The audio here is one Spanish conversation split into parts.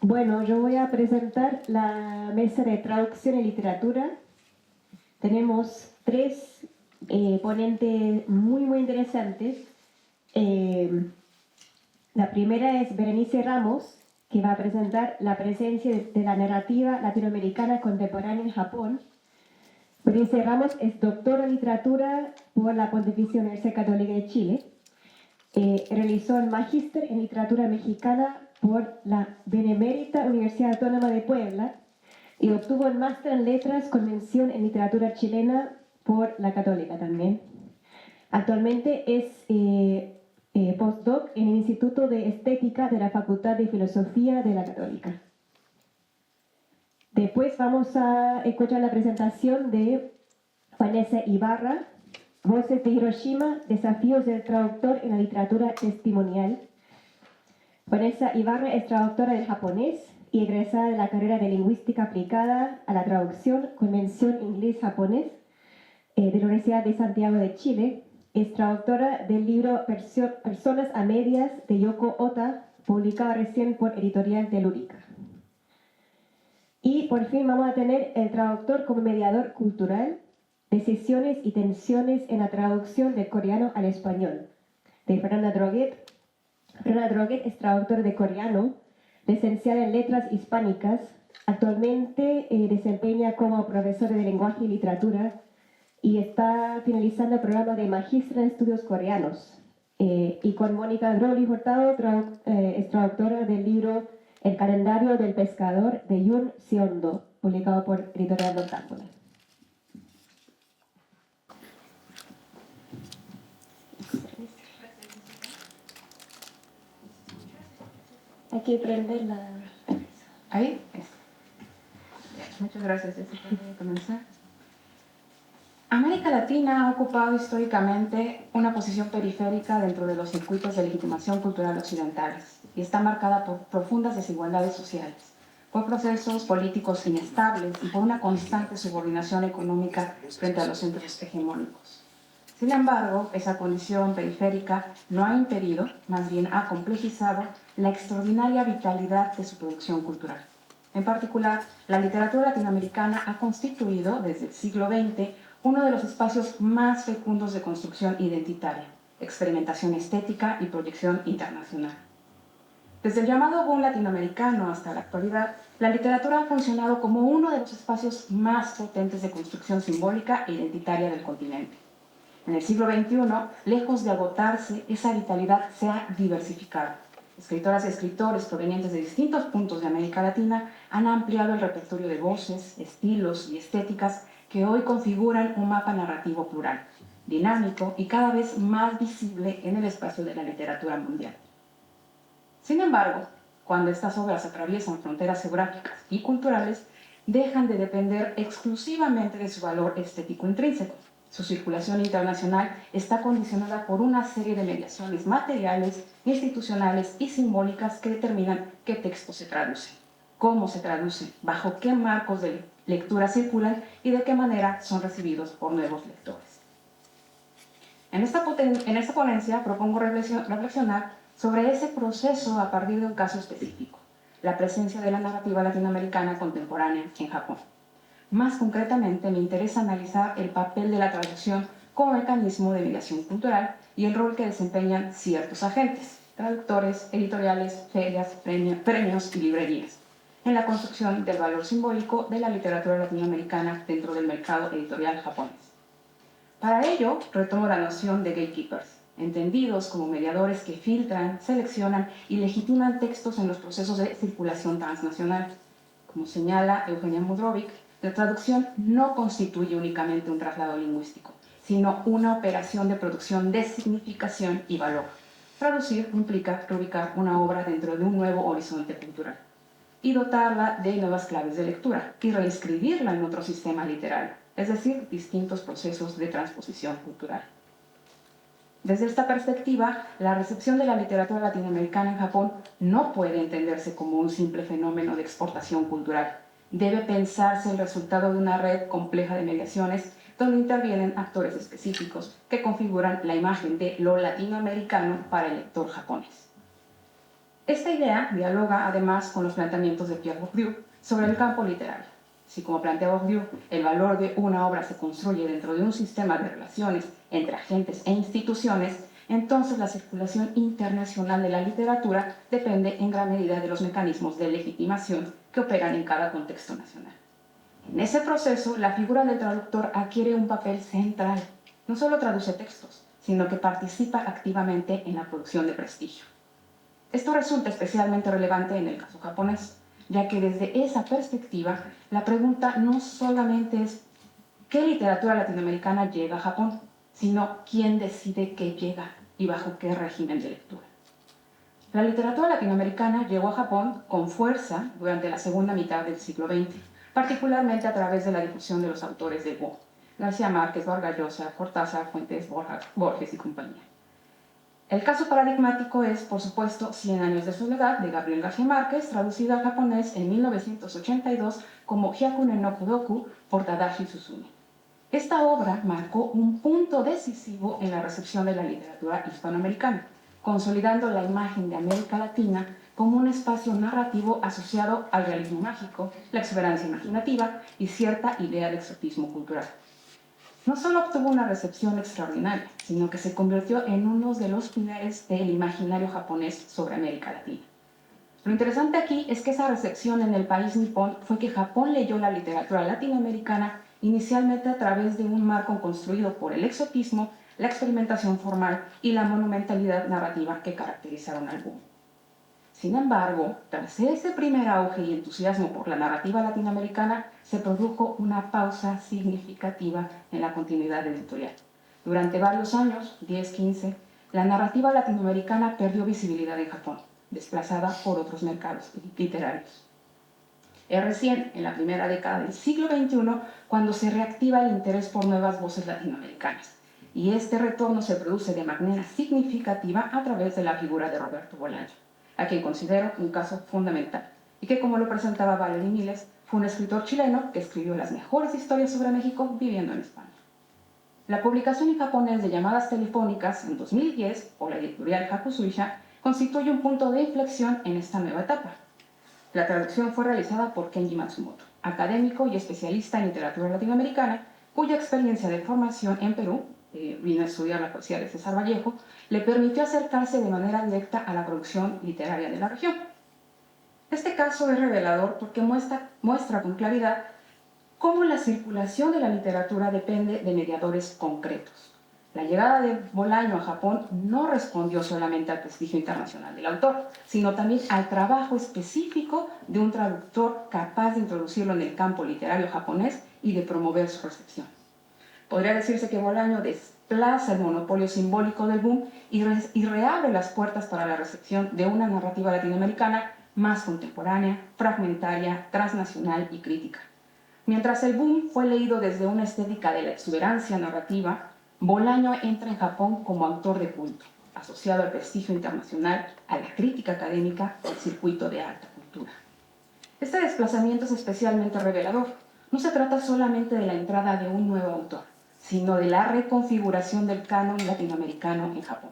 Bueno, yo voy a presentar la mesa de traducción y literatura. Tenemos tres ponentes muy interesantes. La primera es Berenice Ramos, que va a presentar la presencia de la narrativa latinoamericana contemporánea en Japón. Berenice Ramos es doctora en literatura por la Pontificia Universidad Católica de Chile. Realizó el magíster en literatura mexicana por la Benemérita Universidad Autónoma de Puebla y obtuvo el máster en letras con mención en literatura chilena por la Católica también. Actualmente es postdoc en el Instituto de Estética de la Facultad de Filosofía de la Católica. Después vamos a escuchar la presentación de Vanessa Ibarra, Voces de Hiroshima, desafíos del traductor en la literatura testimonial. Vanessa Ibarra es traductora del japonés y egresada de la carrera de Lingüística Aplicada a la Traducción con mención inglés-japonés de la Universidad de Santiago de Chile. Es traductora del libro Personas a Medias de Yoko Ota, publicado recién por Editorial Telúrica. Y por fin vamos a tener el traductor como mediador cultural, Decisiones y tensiones en la traducción del coreano al español, de Fernanda Droguet. Fernanda Droguet es traductora de coreano, licenciada en letras hispánicas. Actualmente desempeña como profesora de lenguaje y literatura y está finalizando el programa de magíster en estudios coreanos. Y con Mónica Groli Hurtado es traductora del libro El calendario del pescador de Yun Siondo, publicado por Editorial Noctámbula. Hay que prender la... Ahí. Muchas gracias, Jessica. Voy a comenzar. América Latina ha ocupado históricamente una posición periférica dentro de los circuitos de legitimación cultural occidentales y está marcada por profundas desigualdades sociales, por procesos políticos inestables y por una constante subordinación económica frente a los centros hegemónicos. Sin embargo, esa condición periférica no ha impedido, más bien ha complejizado, la extraordinaria vitalidad de su producción cultural. En particular, la literatura latinoamericana ha constituido, desde el siglo XX, uno de los espacios más fecundos de construcción identitaria, experimentación estética y proyección internacional. Desde el llamado boom latinoamericano hasta la actualidad, la literatura ha funcionado como uno de los espacios más potentes de construcción simbólica e identitaria del continente. En el siglo XXI, lejos de agotarse, esa vitalidad se ha diversificado. Escritoras y escritores provenientes de distintos puntos de América Latina han ampliado el repertorio de voces, estilos y estéticas que hoy configuran un mapa narrativo plural, dinámico y cada vez más visible en el espacio de la literatura mundial. Sin embargo, cuando estas obras atraviesan fronteras geográficas y culturales, dejan de depender exclusivamente de su valor estético intrínseco. Su circulación internacional está condicionada por una serie de mediaciones materiales, institucionales y simbólicas que determinan qué textos se traducen, cómo se traducen, bajo qué marcos de lectura circulan y de qué manera son recibidos por nuevos lectores. En esta ponencia propongo reflexionar sobre ese proceso a partir de un caso específico, la presencia de la narrativa latinoamericana contemporánea en Japón. Más concretamente, me interesa analizar el papel de la traducción como mecanismo de mediación cultural y el rol que desempeñan ciertos agentes, traductores, editoriales, ferias, premios y librerías, en la construcción del valor simbólico de la literatura latinoamericana dentro del mercado editorial japonés. Para ello, retomo la noción de gatekeepers, entendidos como mediadores que filtran, seleccionan y legitiman textos en los procesos de circulación transnacional. Como señala Eugenia Mudrovic, la traducción no constituye únicamente un traslado lingüístico, sino una operación de producción de significación y valor. Traducir implica reubicar una obra dentro de un nuevo horizonte cultural y dotarla de nuevas claves de lectura y reescribirla en otro sistema literario, es decir, distintos procesos de transposición cultural. Desde esta perspectiva, la recepción de la literatura latinoamericana en Japón no puede entenderse como un simple fenómeno de exportación cultural. Debe pensarse el resultado de una red compleja de mediaciones donde intervienen actores específicos que configuran la imagen de lo latinoamericano para el lector japonés. Esta idea dialoga además con los planteamientos de Pierre Bourdieu sobre el campo literario. Si, como plantea Bourdieu, el valor de una obra se construye dentro de un sistema de relaciones entre agentes e instituciones, entonces la circulación internacional de la literatura depende en gran medida de los mecanismos de legitimación que operan en cada contexto nacional. En ese proceso, la figura del traductor adquiere un papel central. No solo traduce textos, sino que participa activamente en la producción de prestigio. Esto resulta especialmente relevante en el caso japonés, ya que desde esa perspectiva, la pregunta no solamente es ¿qué literatura latinoamericana llega a Japón?, sino ¿quién decide qué llega y bajo qué régimen de lectura? La literatura latinoamericana llegó a Japón con fuerza durante la segunda mitad del siglo XX, particularmente a través de la difusión de los autores del Go, García Márquez, Vargas Llosa, Cortázar, Fuentes, Borges y compañía. El caso paradigmático es, por supuesto, 100 años de soledad, de Gabriel García Márquez, traducida al japonés en 1982 como Hyakune no Kudoku por Tadashi Suzune. Esta obra marcó un punto decisivo en la recepción de la literatura hispanoamericana, consolidando la imagen de América Latina como un espacio narrativo asociado al realismo mágico, la exuberancia imaginativa y cierta idea de exotismo cultural. No solo obtuvo una recepción extraordinaria, sino que se convirtió en uno de los pilares del imaginario japonés sobre América Latina. Lo interesante aquí es que esa recepción en el país nipón fue que Japón leyó la literatura latinoamericana inicialmente a través de un marco construido por el exotismo, la experimentación formal y la monumentalidad narrativa que caracterizaron al boom. Sin embargo, tras ese primer auge y entusiasmo por la narrativa latinoamericana, se produjo una pausa significativa en la continuidad editorial. Durante varios años, 10-15, la narrativa latinoamericana perdió visibilidad en Japón, desplazada por otros mercados literarios. Es recién, en la primera década del siglo XXI, cuando se reactiva el interés por nuevas voces latinoamericanas. Y este retorno se produce de manera significativa a través de la figura de Roberto Bolaño, a quien considero un caso fundamental, y que, como lo presentaba Valery Miles, fue un escritor chileno que escribió las mejores historias sobre México viviendo en España. La publicación en japonés de llamadas telefónicas en 2010 por la editorial Hakusuisha constituye un punto de inflexión en esta nueva etapa. La traducción fue realizada por Kenji Matsumoto, académico y especialista en literatura latinoamericana, cuya experiencia de formación en Perú, vino a estudiar la poesía de César Vallejo, le permitió acercarse de manera directa a la producción literaria de la región. Este caso es revelador porque muestra con claridad cómo la circulación de la literatura depende de mediadores concretos. La llegada de Bolaño a Japón no respondió solamente al prestigio internacional del autor, sino también al trabajo específico de un traductor capaz de introducirlo en el campo literario japonés y de promover su recepción. Podría decirse que Bolaño desplaza el monopolio simbólico del boom y reabre las puertas para la recepción de una narrativa latinoamericana más contemporánea, fragmentaria, transnacional y crítica. Mientras el boom fue leído desde una estética de la exuberancia narrativa, Bolaño entra en Japón como autor de culto, asociado al prestigio internacional, a la crítica académica y al circuito de alta cultura. Este desplazamiento es especialmente revelador. No se trata solamente de la entrada de un nuevo autor, sino de la reconfiguración del canon latinoamericano en Japón.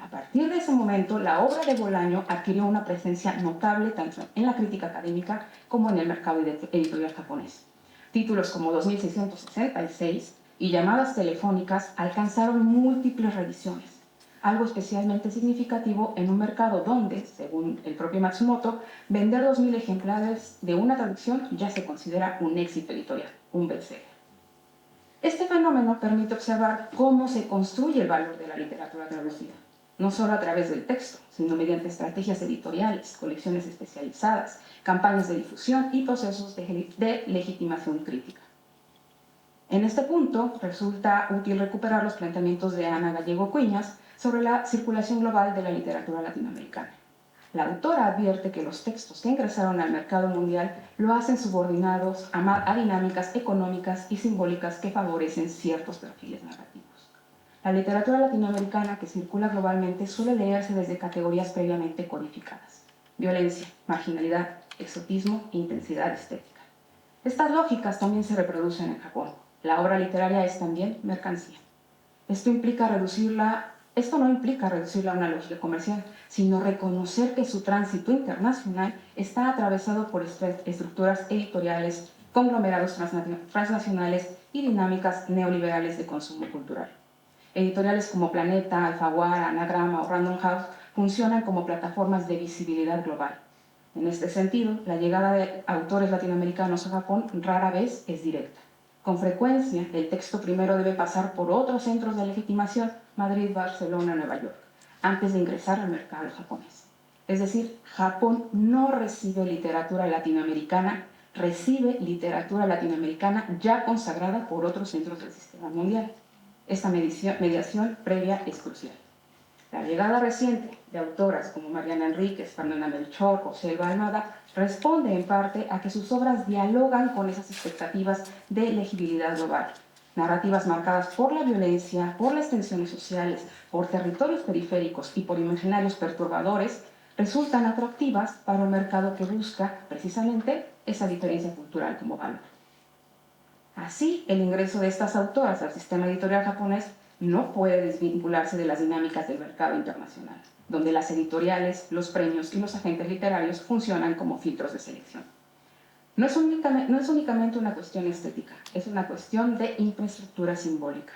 A partir de ese momento, la obra de Bolaño adquirió una presencia notable tanto en la crítica académica como en el mercado editorial japonés. Títulos como 2666 y llamadas telefónicas alcanzaron múltiples revisiones, algo especialmente significativo en un mercado donde, según el propio Matsumoto, vender 2000 ejemplares de una traducción ya se considera un éxito editorial, un bestseller. Este fenómeno permite observar cómo se construye el valor de la literatura traducida, no solo a través del texto, sino mediante estrategias editoriales, colecciones especializadas, campañas de difusión y procesos de legitimación crítica. En este punto, resulta útil recuperar los planteamientos de Ana Gallego Cuiñas sobre la circulación global de la literatura latinoamericana. La autora advierte que los textos que ingresaron al mercado mundial lo hacen subordinados a dinámicas económicas y simbólicas que favorecen ciertos perfiles narrativos. La literatura latinoamericana que circula globalmente suele leerse desde categorías previamente codificadas: violencia, marginalidad, exotismo e intensidad estética. Estas lógicas también se reproducen en Japón. La obra literaria es también mercancía. Esto implica reducirla Esto no implica reducirla a una lógica comercial, sino reconocer que su tránsito internacional está atravesado por estructuras editoriales, conglomerados transnacionales y dinámicas neoliberales de consumo cultural. Editoriales como Planeta, Alfaguara, Anagrama o Random House funcionan como plataformas de visibilidad global. En este sentido, la llegada de autores latinoamericanos a Japón rara vez es directa. Con frecuencia, el texto primero debe pasar por otros centros de legitimación, Madrid, Barcelona, Nueva York, antes de ingresar al mercado japonés. Es decir, Japón no recibe literatura latinoamericana, recibe literatura latinoamericana ya consagrada por otros centros del sistema mundial. Esta mediación previa es crucial. La llegada reciente de autoras como Mariana Enríquez, Fernanda Melchor o Selva Almada responde en parte a que sus obras dialogan con esas expectativas de legibilidad global. Narrativas marcadas por la violencia, por las tensiones sociales, por territorios periféricos y por imaginarios perturbadores resultan atractivas para un mercado que busca precisamente esa diferencia cultural como valor. Así, el ingreso de estas autoras al sistema editorial japonés no puede desvincularse de las dinámicas del mercado internacional, donde las editoriales, los premios y los agentes literarios funcionan como filtros de selección. No es únicamente una cuestión estética, es una cuestión de infraestructura simbólica.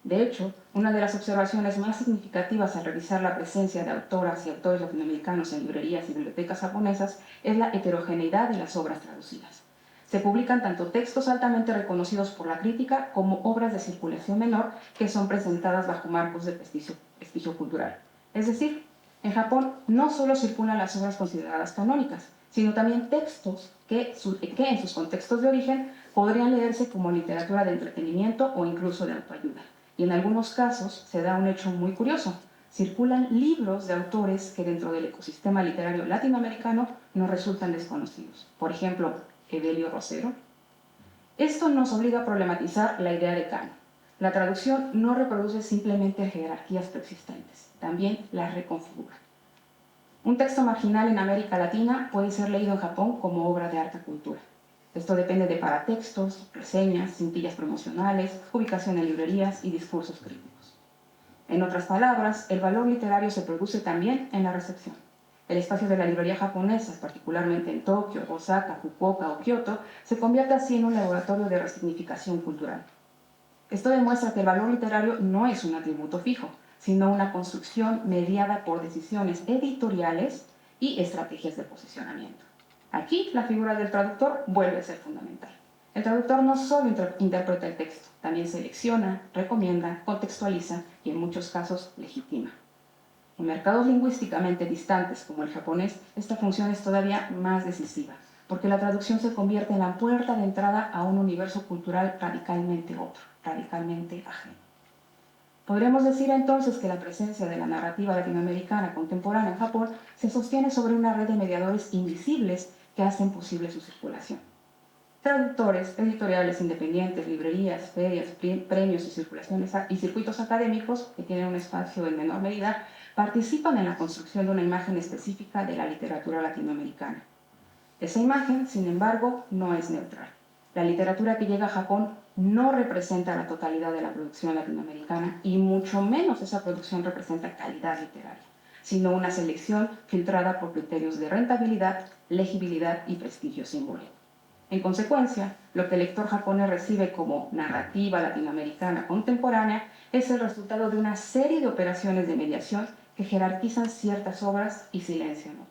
De hecho, una de las observaciones más significativas al revisar la presencia de autoras y autores latinoamericanos en librerías y bibliotecas japonesas es la heterogeneidad de las obras traducidas. Se publican tanto textos altamente reconocidos por la crítica como obras de circulación menor que son presentadas bajo marcos de prestigio cultural. Es decir, en Japón no solo circulan las obras consideradas canónicas, sino también textos que en sus contextos de origen podrían leerse como literatura de entretenimiento o incluso de autoayuda. Y en algunos casos se da un hecho muy curioso. Circulan libros de autores que dentro del ecosistema literario latinoamericano nos resultan desconocidos. Por ejemplo, Evelio Rosero. Esto nos obliga a problematizar la idea de canon. La traducción no reproduce simplemente jerarquías preexistentes, también las reconfigura. Un texto marginal en América Latina puede ser leído en Japón como obra de alta cultura. Esto depende de paratextos, reseñas, cintillas promocionales, ubicación en librerías y discursos críticos. En otras palabras, el valor literario se produce también en la recepción. El espacio de la librería japonesa, particularmente en Tokio, Osaka, Fukuoka o Kioto, se convierte así en un laboratorio de resignificación cultural. Esto demuestra que el valor literario no es un atributo fijo, sino una construcción mediada por decisiones editoriales y estrategias de posicionamiento. Aquí la figura del traductor vuelve a ser fundamental. El traductor no solo interpreta el texto, también selecciona, recomienda, contextualiza y en muchos casos legitima. En mercados lingüísticamente distantes como el japonés, esta función es todavía más decisiva, porque la traducción se convierte en la puerta de entrada a un universo cultural radicalmente otro, radicalmente ajeno. Podríamos decir entonces que la presencia de la narrativa latinoamericana contemporánea en Japón se sostiene sobre una red de mediadores invisibles que hacen posible su circulación. Traductores, editoriales independientes, librerías, ferias, premios y circuitos académicos, que tienen un espacio en menor medida, participan en la construcción de una imagen específica de la literatura latinoamericana. Esa imagen, sin embargo, no es neutral. La literatura que llega a Japón no representa la totalidad de la producción latinoamericana y mucho menos esa producción representa calidad literaria, sino una selección filtrada por criterios de rentabilidad, legibilidad y prestigio simbólico. En consecuencia, lo que el lector japonés recibe como narrativa latinoamericana contemporánea es el resultado de una serie de operaciones de mediación que jerarquizan ciertas obras y silencian otras.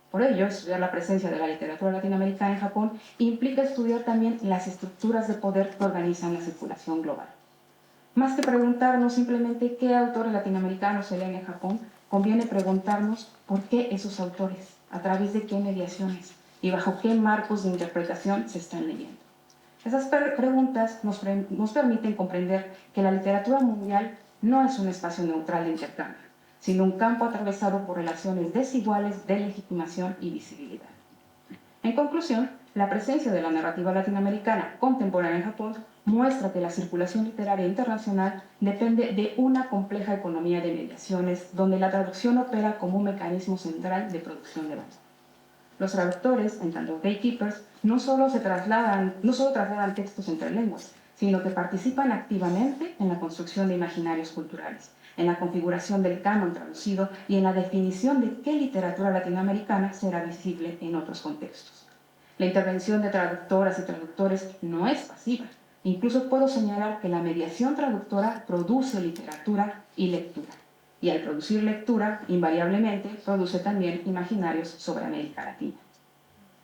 Por ello, estudiar la presencia de la literatura latinoamericana en Japón implica estudiar también las estructuras de poder que organizan la circulación global. Más que preguntarnos simplemente qué autores latinoamericanos se leen en Japón, conviene preguntarnos por qué esos autores, a través de qué mediaciones y bajo qué marcos de interpretación se están leyendo. Esas preguntas nos permiten comprender que la literatura mundial no es un espacio neutral de intercambio, sino un campo atravesado por relaciones desiguales de legitimación y visibilidad. En conclusión, la presencia de la narrativa latinoamericana contemporánea en Japón muestra que la circulación literaria internacional depende de una compleja economía de mediaciones donde la traducción opera como un mecanismo central de producción de valor. Los traductores, en tanto gatekeepers, no solo trasladan textos entre lenguas, sino que participan activamente en la construcción de imaginarios culturales, en la configuración del canon traducido y en la definición de qué literatura latinoamericana será visible en otros contextos. La intervención de traductoras y traductores no es pasiva. Incluso puedo señalar que la mediación traductora produce literatura y lectura. Y al producir lectura, invariablemente, produce también imaginarios sobre América Latina.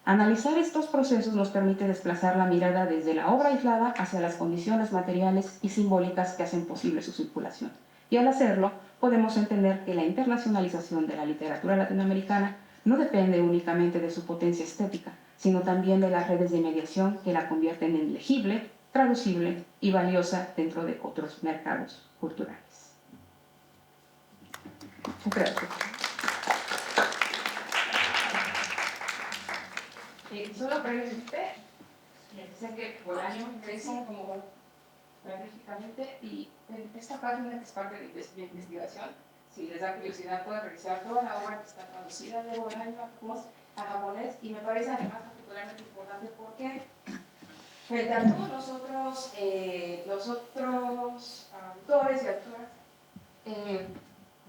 Analizar estos procesos nos permite desplazar la mirada desde la obra aislada hacia las condiciones materiales y simbólicas que hacen posible su circulación. Y al hacerlo, podemos entender que la internacionalización de la literatura latinoamericana no depende únicamente de su potencia estética, sino también de las redes de mediación que la convierten en legible, traducible y valiosa dentro de otros mercados culturales. Gracias. Solo para decirte, sé que por año crece como gráficamente y en esta página que es parte de mi investigación, si les da curiosidad pueden revisar toda la obra que está traducida de Bolaño a japonés y me parece además particularmente importante porque frente a todos los otros autores y autoras,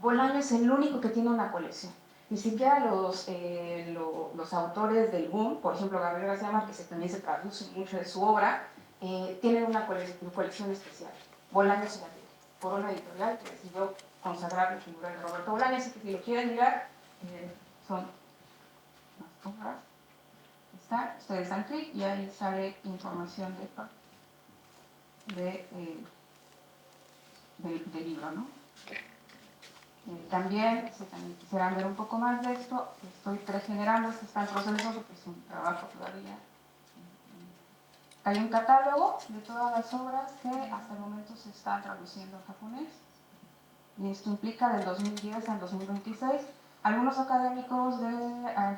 Bolaño es el único que tiene una colección. Ni siquiera los autores del boom, por ejemplo Gabriel García Márquez, que también se traduce mucho de su obra, tienen una colección especial. Bolaño se la tiene, por una editorial que decidió consagrar la figura de Roberto Bolaño, así que si lo quieren mirar, son las obras. Ustedes dan clic y ahí sale información del libro, ¿no? También, si también quisieran ver un poco más de esto, estoy pregenerando, está en proceso porque es un trabajo todavía. Hay un catálogo de todas las obras que hasta el momento se están traduciendo en japonés. Y esto implica del 2010 al 2026. Algunos académicos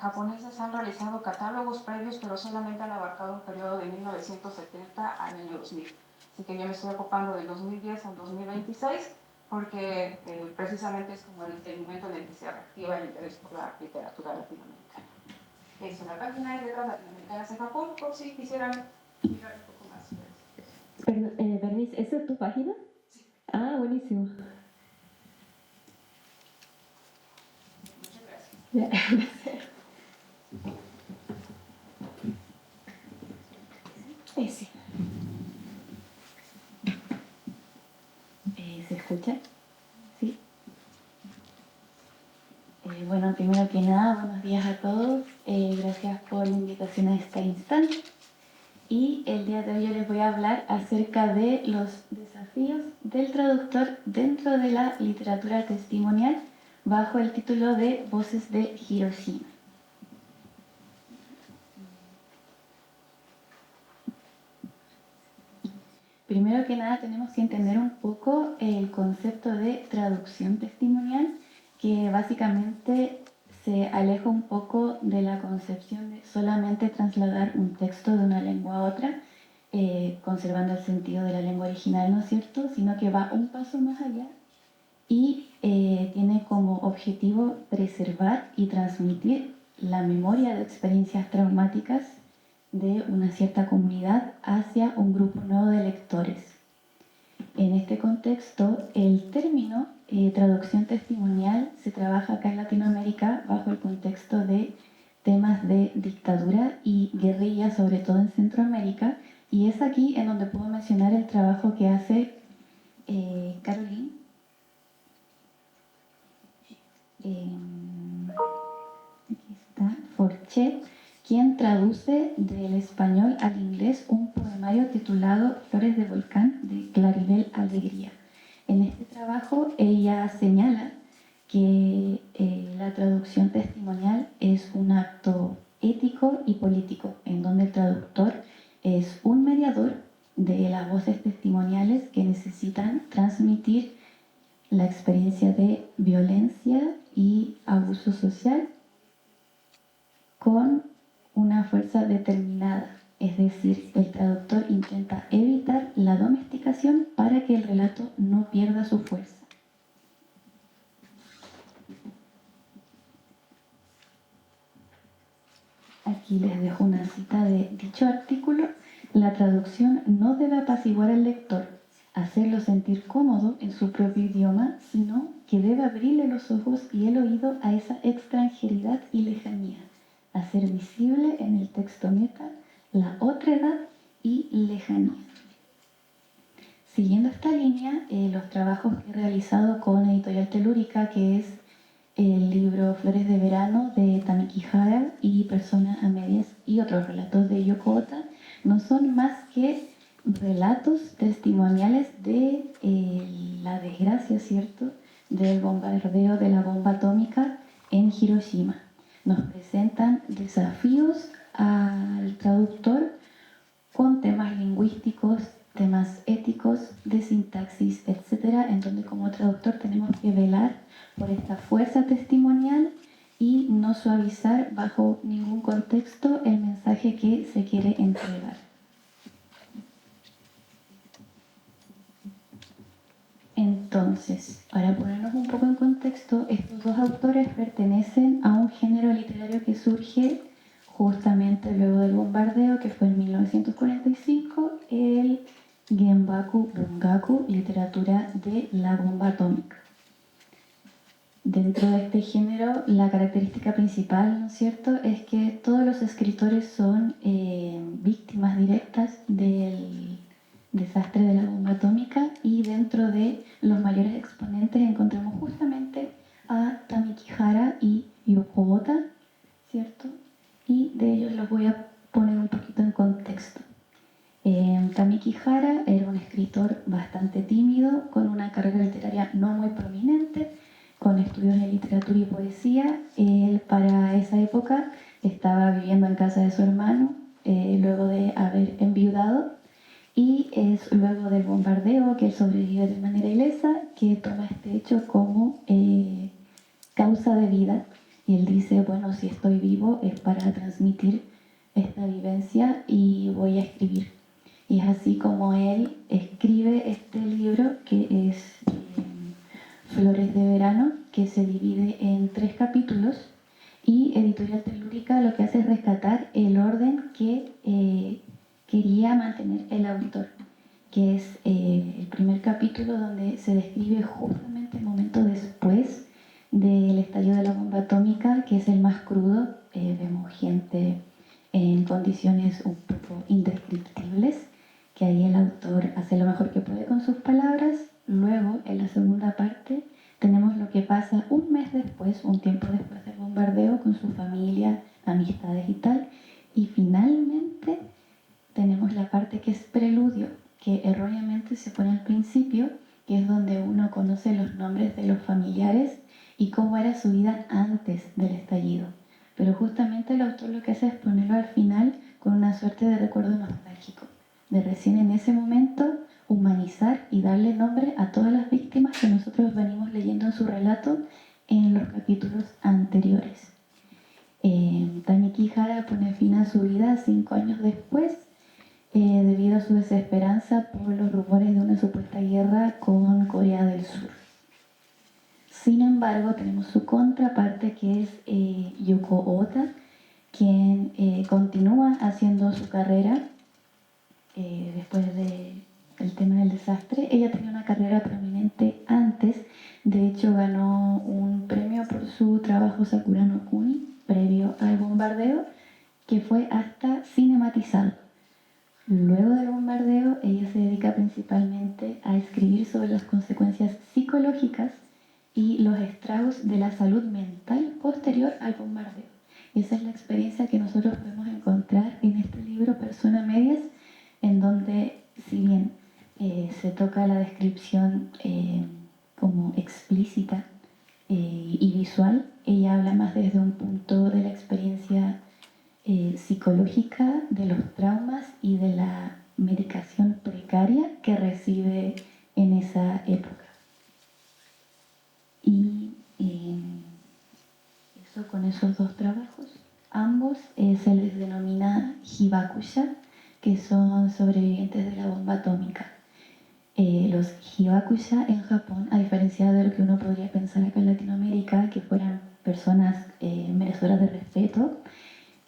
japoneses han realizado catálogos previos, pero solamente han abarcado un periodo de 1970 al año 2000. Así que yo me estoy ocupando del 2010 al 2026, porque precisamente es como el momento en el que se reactiva el interés por la literatura latinoamericana. Es una página de letras latinoamericanas en Japón, por si quisieran mirar un poco más. Perdón, Bernice, ¿esa es tu página? Sí. Ah, buenísimo. Muchas gracias. Ese. ¿Se escucha? Sí. Bueno, primero que nada, buenos días a todos. Gracias por la invitación a esta instancia. Y el día de hoy yo les voy a hablar acerca de los desafíos del traductor dentro de la literatura testimonial bajo el título de Voces de Hiroshima. Primero que nada tenemos que entender un poco el concepto de traducción testimonial, que básicamente se aleja un poco de la concepción de solamente trasladar un texto de una lengua a otra, conservando el sentido de la lengua original, ¿no es cierto?, sino que va un paso más allá y tiene como objetivo preservar y transmitir la memoria de experiencias traumáticas de una cierta comunidad hacia un grupo nuevo de lectores. En este contexto, el término traducción testimonial se trabaja acá en Latinoamérica bajo el contexto de temas de dictadura y guerrilla, sobre todo en Centroamérica, y es aquí en donde puedo mencionar el trabajo que hace Caroline. Aquí está, Forchet, quien traduce del español al inglés un poemario titulado Flores de Volcán de Claribel Alegría. En este trabajo ella señala que la traducción testimonial es un acto ético y político, en donde el traductor es un mediador de las voces testimoniales que necesitan transmitir la experiencia de violencia y abuso social con una fuerza determinada. Es decir, el traductor intenta evitar la domesticación para que el relato no pierda su fuerza. Aquí les dejo una cita de dicho artículo. La traducción no debe apaciguar al lector, hacerlo sentir cómodo en su propio idioma, sino que debe abrirle los ojos y el oído a esa extranjeridad y lejanía, hacer visible en el texto meta la otredad y lejanía. Siguiendo esta línea, los trabajos que he realizado con Editorial Telúrica, que es el libro Flores de Verano de Tamiki Hara y Persona a Medias y otros relatos de Yoko Ota, no son más que relatos testimoniales de la desgracia, ¿cierto?, del bombardeo de la bomba atómica en Hiroshima. Nos presentan desafíos al traductor con temas lingüísticos, temas éticos, de sintaxis, etc., en donde como traductor tenemos que velar por esta fuerza testimonial y no suavizar bajo ningún contexto el mensaje que se quiere entregar. Entonces, para ponernos un poco en contexto, estos dos autores pertenecen a un género literario que surge justamente luego del bombardeo, que fue en 1945, el Genbaku Bungaku, literatura de la bomba atómica. Dentro de este género, la característica principal, ¿no es cierto?, es que todos los escritores son víctimas directas del desastre de la bomba atómica, y dentro de los mayores exponentes encontramos justamente a Tamiki Hara y Yoko Ota, ¿cierto? Y de ellos los voy a poner un poquito en contexto. Tamiki Hara era un escritor bastante tímido, con una carrera literaria no muy prominente, con estudios en literatura y poesía. Él para esa época estaba viviendo en casa de su hermano, luego de haber enviudado, y es luego del bombardeo que él sobrevive de manera ilesa, que toma este hecho como causa de vida. Y él dice, bueno, si estoy vivo es para transmitir esta vivencia y voy a escribir. Y es así como él escribe este libro, que es Flores de Verano, que se divide en 3 capítulos, y Editorial Telúrica lo que hace es rescatar el orden que quería mantener el autor, que es el primer capítulo donde se describe justamente el momento después del estallido de la bomba atómica, que es el más crudo. Vemos gente en condiciones un poco indescriptibles, que ahí el autor hace lo mejor que puede con sus palabras. Luego, en la segunda parte, tenemos lo que pasa un mes después, un tiempo después del bombardeo, con su familia, amistades y tal. Y finalmente tenemos la parte que es preludio, que erróneamente se pone al principio, que es donde uno conoce los nombres de los familiares y cómo era su vida antes del estallido. Pero justamente el autor lo que hace es ponerlo al final con una suerte de recuerdo nostálgico, de recién en ese momento humanizar y darle nombre a todas las víctimas que nosotros venimos leyendo en su relato en los capítulos anteriores. Tamiki Hara pone fin a su vida 5 años después, debido a su desesperanza por los rumores de una supuesta guerra con Corea del Sur. Sin embargo, tenemos su contraparte, que es Yoko Ota, quien continúa haciendo su carrera después del tema del desastre. Ella tenía una carrera prominente antes, de hecho ganó un premio por su trabajo Sakura no Kuni, previo al bombardeo, que fue hasta cinematizado. Luego del bombardeo, ella se dedica principalmente a escribir sobre las consecuencias psicológicas y los estragos de la salud mental posterior al bombardeo. Esa es la experiencia que nosotros podemos encontrar en este libro, Persona a Medias, en donde, si bien se toca la descripción como explícita y visual, ella habla más desde un punto de la experiencia psicológica, de los traumas y de la medicación precaria que recibe en esa época. Y eso, con esos 2 trabajos, ambos se les denomina hibakusha, que son sobrevivientes de la bomba atómica. Los hibakusha en Japón, a diferencia de lo que uno podría pensar acá en Latinoamérica, que fueran personas merecedoras de respeto,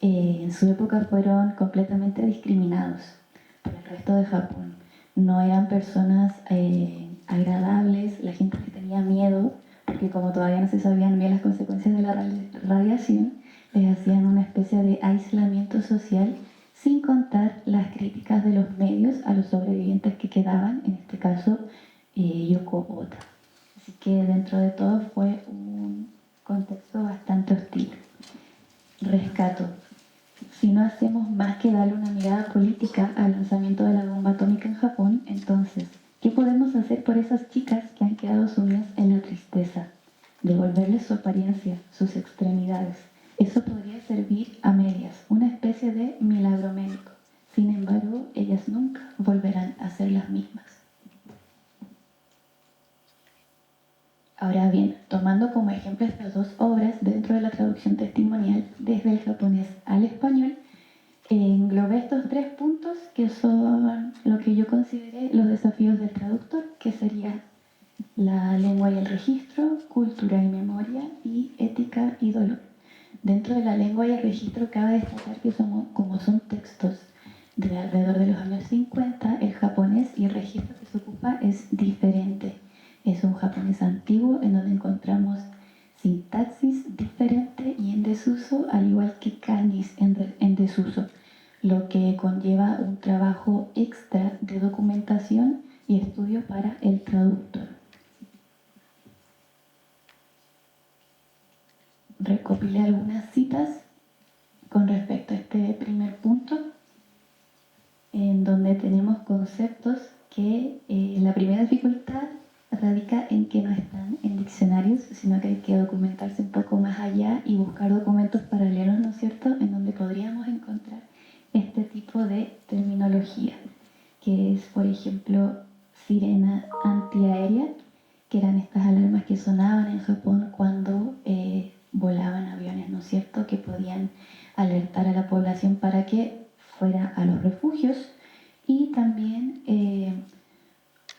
en su época fueron completamente discriminados, por el resto de Japón. No eran personas agradables, la gente les tenía miedo, porque como todavía no se sabían bien las consecuencias de la radiación, les hacían una especie de aislamiento social, sin contar las críticas de los medios a los sobrevivientes que quedaban, en este caso Yoko Ota. Así que dentro de todo fue un contexto bastante hostil. Rescato. Si no hacemos más que darle una mirada política al lanzamiento de la bomba atómica en Japón, entonces, ¿qué podemos hacer por esas chicas que han quedado sumidas en la tristeza? Devolverles su apariencia, sus extremidades. Eso podría servir a medias, una especie de milagro médico. Sin embargo, ellas nunca volverán a ser las mismas. Ahora bien, tomando como ejemplo estas dos obras dentro de la traducción testimonial desde el japonés al español, englobé estos 3 puntos que son lo que yo consideré los desafíos del traductor, que serían la lengua y el registro, cultura y memoria, y ética y dolor. Dentro de la lengua y el registro cabe destacar que como son textos de alrededor de los años 50, el japonés y el registro que se ocupa es diferente. Es un japonés antiguo en donde encontramos sintaxis diferente y en desuso, al igual que kanjis en desuso, lo que conlleva un trabajo extra de documentación y estudio para el traductor. Recopilé algunas citas con respecto a este primer punto, en donde tenemos conceptos que la primera dificultad radica en que no están en diccionarios, sino que hay que documentarse un poco más allá y buscar documentos paralelos, ¿no es cierto?, en donde podríamos encontrar este tipo de terminología, que es, por ejemplo, sirena antiaérea, que eran estas alarmas que sonaban en Japón cuando volaban aviones, ¿no es cierto?, que podían alertar a la población para que fuera a los refugios. Y también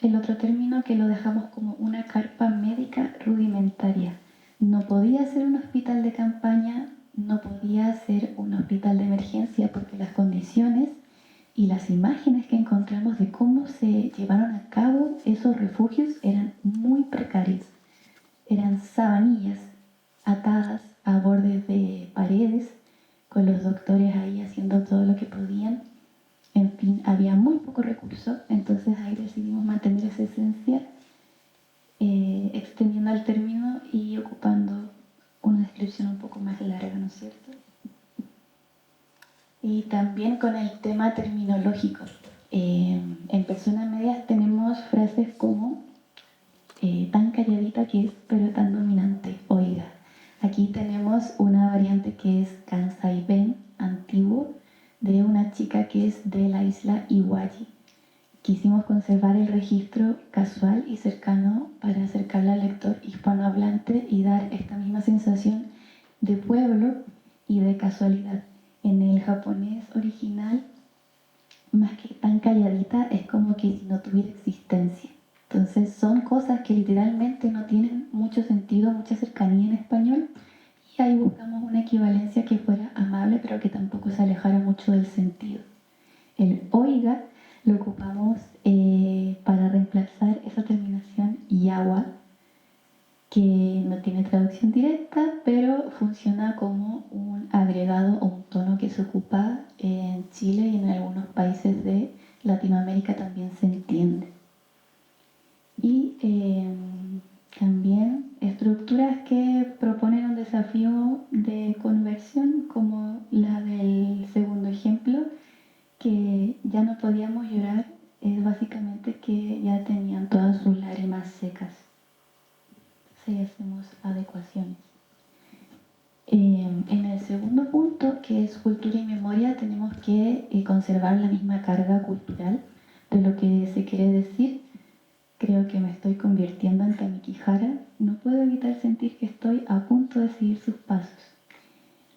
el otro término que lo dejamos como una carpa médica rudimentaria. No podía ser un hospital de campaña, no podía ser un hospital de emergencia, porque las condiciones y las imágenes que encontramos de cómo se llevaron a cabo esos refugios eran muy precarias. Eran sabanillas atadas a bordes de paredes, con los doctores ahí haciendo todo lo que podían. En fin, había muy poco recurso, entonces ahí decidimos mantener esa esencia, extendiendo el término y ocupando una descripción un poco más larga, ¿no es cierto? Y también con el tema terminológico. En Personas Medias tenemos frases como tan calladita que es, pero tan dominante, oiga. Aquí tenemos una variante que es Kansai Ben, antiguo, de una chica que es de la isla Iwagi. Quisimos conservar el registro casual y cercano para acercarla al lector hispanohablante y dar esta misma sensación de pueblo y de casualidad. En el japonés original, más que tan calladita, es como que si no tuviera existencia. Entonces son cosas que literalmente no tienen mucho sentido, mucha cercanía en español, y ahí buscamos una equivalencia que fuera amable pero que tampoco se alejara mucho del sentido. El oiga lo ocupamos para reemplazar esa terminación yawa, que no tiene traducción directa, pero funciona como un agregado o un tono que se ocupa en Chile y en algunos países de Latinoamérica también se entiende. Y también estructuras que proponen un desafío de conversión, como la del segundo ejemplo, que ya no podíamos llorar, es básicamente que ya tenían todas sus lágrimas secas. Si hacemos adecuaciones. En el segundo punto, que es cultura y memoria, tenemos que conservar la misma carga cultural de lo que se quiere decir. Creo que me estoy convirtiendo en Tamikihara. No puedo evitar sentir que estoy a punto de seguir sus pasos.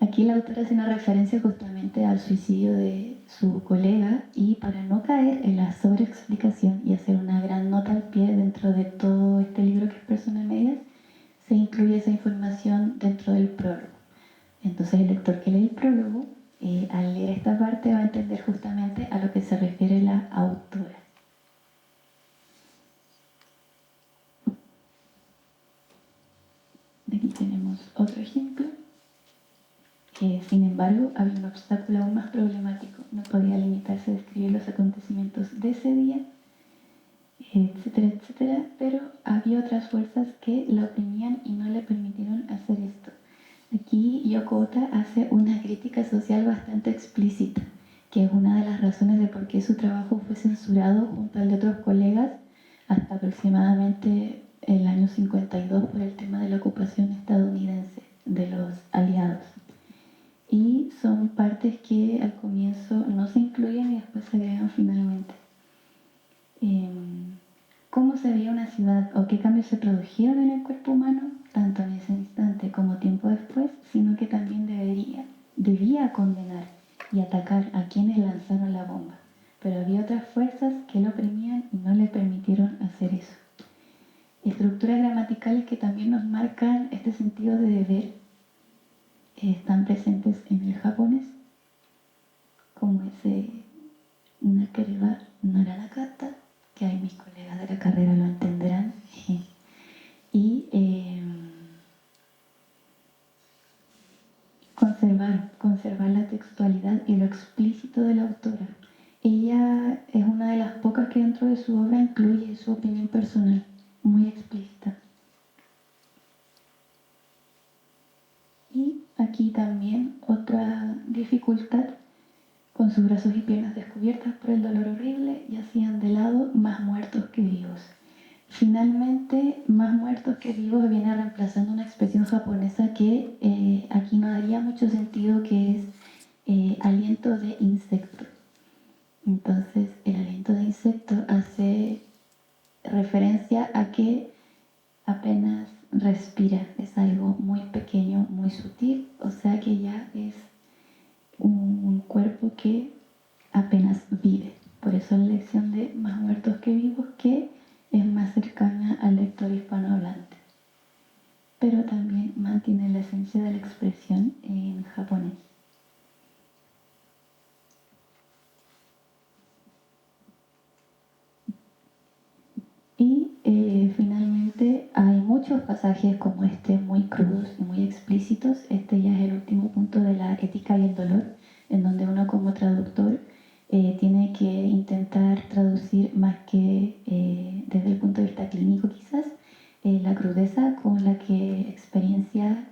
Aquí la autora hace una referencia justamente al suicidio de su colega, y para no caer en la sobreexplicación y hacer una gran nota al pie dentro de todo este libro que es Personas Medias, se incluye esa información dentro del prólogo. Entonces el lector que lee el prólogo Al leer esta parte va a entender justamente a lo que se refiere la autora. Aquí tenemos otro ejemplo. Sin embargo, había un obstáculo aún más problemático. No podía limitarse a describir los acontecimientos de ese día, etcétera, etcétera, pero había otras fuerzas que la oprimían y no le permitieron hacer esto. Aquí Yoko Ota hace una crítica social bastante explícita, que es una de las razones de por qué su trabajo fue censurado junto al de otros colegas hasta aproximadamente el año 52 por el tema de la ocupación estadounidense de los aliados. Y son partes que al comienzo no se incluyen y después se agregan finalmente. ¿Cómo se veía una ciudad o qué cambios se produjeron en el cuerpo humano, tanto en ese instante como tiempo después, sino que también debía condenar y atacar a quienes lanzaron la bomba? Pero había otras fuerzas que lo oprimían y no le permitieron hacer eso. Estructuras gramaticales que también nos marcan este sentido de deber están presentes en el japonés, como ese nakereba naranakata, que ahí mis colegas de la carrera lo entenderán, y conservar la textualidad y lo explícito de la autora. Ella es una de las pocas que dentro de su obra incluye su opinión personal, muy explícita. Y aquí también otra dificultad, con sus brazos y piernas descubiertas por el dolor horrible, yacían de lado más muertos que vivos. Finalmente, más muertos que vivos viene reemplazando una expresión japonesa que aquí no daría mucho sentido, que es aliento de insecto. Entonces, el aliento de insecto hace referencia a que apenas respira, es algo muy pequeño, muy sutil, o sea que ya es un cuerpo que apenas vive. Por eso la lección de más muertos que vivos, que es más cercana al lector hispanohablante, pero también mantiene la esencia de la expresión en japonés. Y finalmente hay muchos pasajes como este muy crudos y muy explícitos. Este ya es el último punto de la ética y el dolor, en donde uno como traductor tiene que intentar traducir más que desde el punto de vista clínico quizás, la crudeza con la que experiencia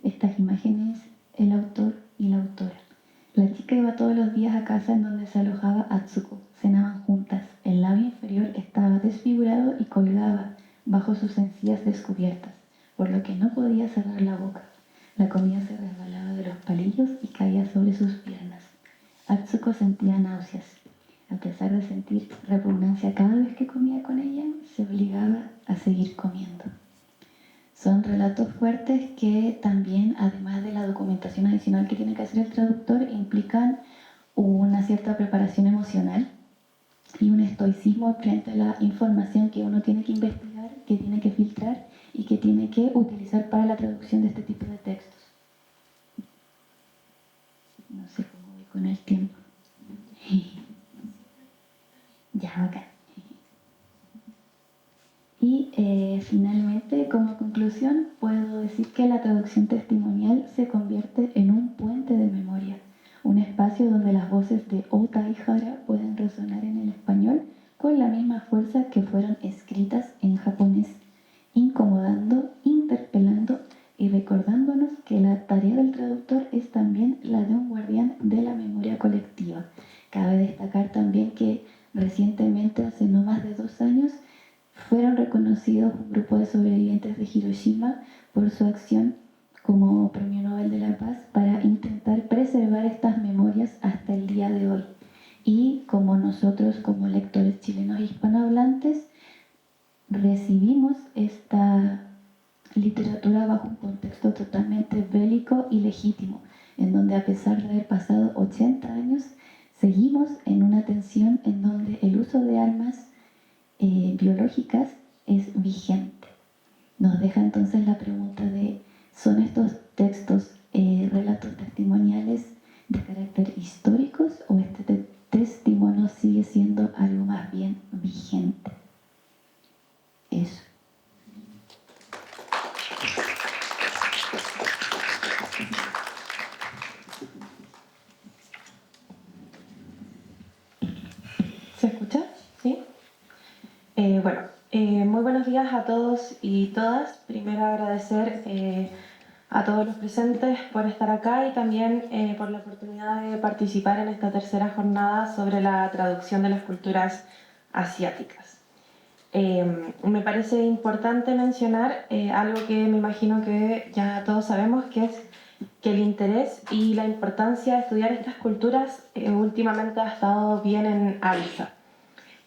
estas imágenes el autor y la autora. La chica iba todos los días a casa en donde se alojaba Atsuko. Cenaban juntas. El labio inferior estaba desfigurado y colgaba bajo sus encías descubiertas, por lo que no podía cerrar la boca. La comida se resbalaba de los palillos y caía sobre sus piernas. Atsuko sentía náuseas. A pesar de sentir repugnancia cada vez que comía con ella, se obligaba a seguir comiendo. Son relatos fuertes que también, además de la documentación adicional que tiene que hacer el traductor, implican una cierta preparación emocional y un estoicismo frente a la información que uno tiene que investigar, que tiene que filtrar y que tiene que utilizar para la traducción de este tipo de textos. No sé cómo voy con el tiempo. Ya, acá. Y finalmente, como conclusión, puedo decir que la traducción testimonial se convierte en un puente de memoria, un espacio donde las voces de Ota y Hara pueden resonar en el español con la misma fuerza que fueron escritas en japonés, incomodando, interpelando y recordándonos que la tarea del traductor es también la de un guardián de la memoria colectiva. Cabe destacar también que recientemente, hace no más de 2 años, fueron reconocidos un grupo de sobrevivientes de Hiroshima por su acción como Premio Nobel de la Paz para intentar preservar estas memorias hasta el día de hoy. Y como nosotros, como lectores chilenos hispanohablantes, recibimos esta literatura bajo un contexto totalmente bélico y legítimo, en donde a pesar de haber pasado 80 años, seguimos en una tensión en donde el uso de armas biológicas es vigente. Nos deja entonces la pregunta de, ¿son estos textos relatos testimoniales de carácter días a todos y todas. Primero agradecer a todos los presentes por estar acá y también por la oportunidad de participar en esta tercera jornada sobre la traducción de las culturas asiáticas. Me parece importante mencionar algo que me imagino que ya todos sabemos, que es que el interés y la importancia de estudiar estas culturas últimamente ha estado bien en alza.